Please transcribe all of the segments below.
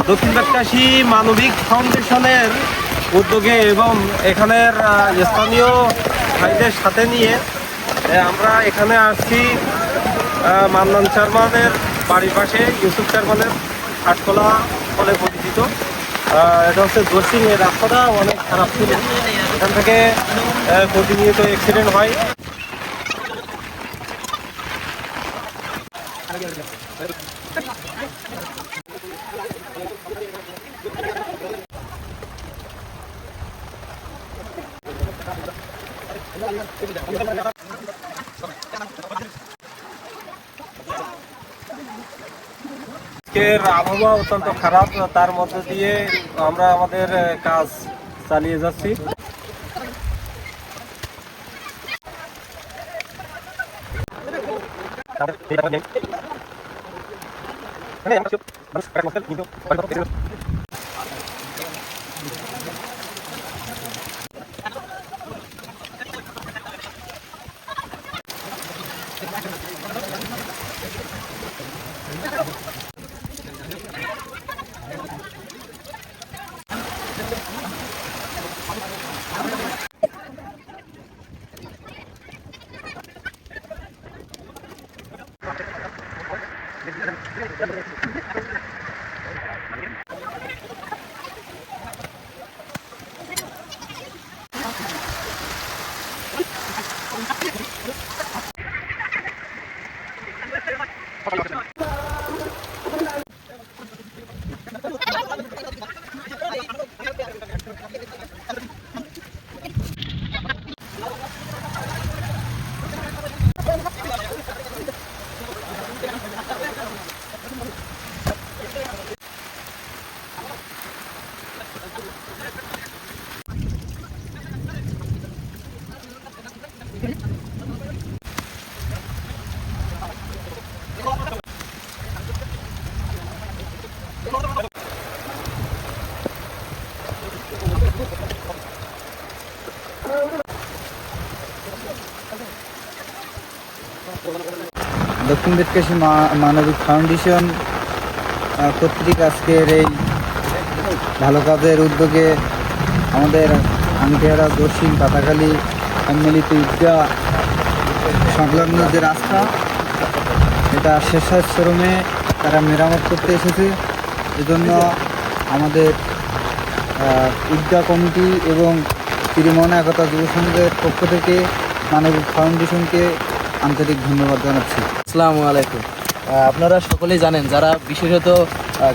দক্ষিণ বেতকাশী মানবিক ফাউন্ডেশনের উদ্যোগে এবং এখানের স্থানীয় ভাইদের সাথে নিয়ে আমরা এখানে আসছি মান্নান চেয়ারম্যানের বাড়ির পাশে, ইউসুফ চেয়ারম্যানের কাঠকোলা বলে পরিচিত। এটা হচ্ছে জসিং, এর রাস্তাটা অনেক খারাপ ছিল, এখান থেকে প্রতিনিয়ত অ্যাক্সিডেন্ট হয়। আজকের আবহাওয়া অত্যন্ত খারাপ, তার মধ্যে দিয়ে আমরা আমাদের কাজ চালিয়ে যাচ্ছি। দক্ষিণ বেতকাশী মানবিক ফাউন্ডেশন কর্তৃক আজকের এই ভালো কাজের উদ্যোগে আমাদের আংটিহারা, দক্ষিণ পাতাখালী সম্মিলিত ঈদগাহ সংলগ্ন যে রাস্তা, এটা স্বেচ্ছাশ্রমে তারা মেরামত করতে এসেছে। এজন্য আমাদের ঈদগাহ কমিটি এবং ত্রিমোহনা একতা যুব সংঘের পক্ষ থেকে মানবিক ফাউন্ডেশনকে আন্তরিক ধন্যবাদ জানাচ্ছি। আসসালামু আলাইকুম। আপনারা সকলেই জানেন, যারা বিশেষত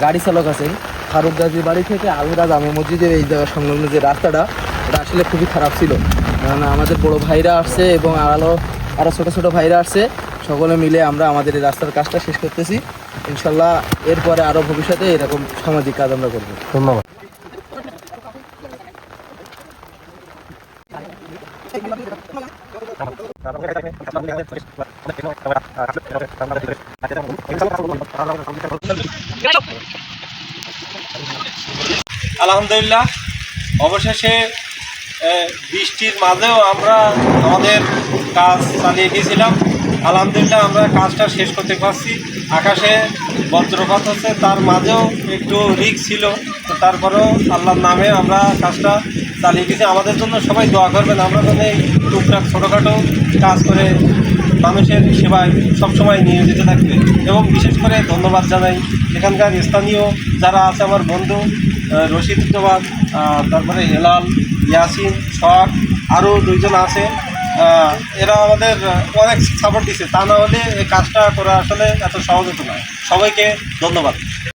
গাড়ি চালক আছেন, ফারুক গাজীর বাড়ি থেকে আলুরা জামে মসজিদের এই জায়গা সংলগ্ন যে রাস্তাটা, এটা আসলে খুবই খারাপ ছিল। কারণ আমাদের বড় ভাইরা আসছে এবং আরও ছোটো ছোটো ভাইরা আসছে, সকলে মিলে আমরা আমাদের এই রাস্তার কাজটা শেষ করতেছি। ইনশাল্লাহ এরপরে আরও ভবিষ্যতে এরকম সামাজিক কাজ আমরা করবো। ধন্যবাদ। আলহামদুলিল্লাহ, অবশেষে বৃষ্টির মাঝেও আমরা আমাদের কাজ চালিয়ে গিয়েছিলাম। আলহামদুলিল্লাহ আমরা কাজটা শেষ করতে পারছি। আকাশে বজ্রপাত হচ্ছে, তার মাঝেও একটু রিস্ক ছিল, তো তারপরেও আল্লাহর নামে আমরা কাজটা চালিয়ে গেছি। আমাদের জন্য সবাই দোয়া করবেন, আমরা যেন এই টুকটাক ছোটোখাটো কাজ করে মানুষের সেবায় সবসময় নিয়োজিত থাকবে। এবং বিশেষ করে ধন্যবাদ জানাই এখানকার স্থানীয় যারা আছে, আমার বন্ধু রশিদ, তারপরে হেলাল, ইয়াসিন, শখ, আরও দুইজন আছে। এরা আমাদের অনেক সাপোর্ট দিচ্ছে, তা না হলে এই কাজটা করা আসলে এত সহজ হতো না। সবাইকে ধন্যবাদ।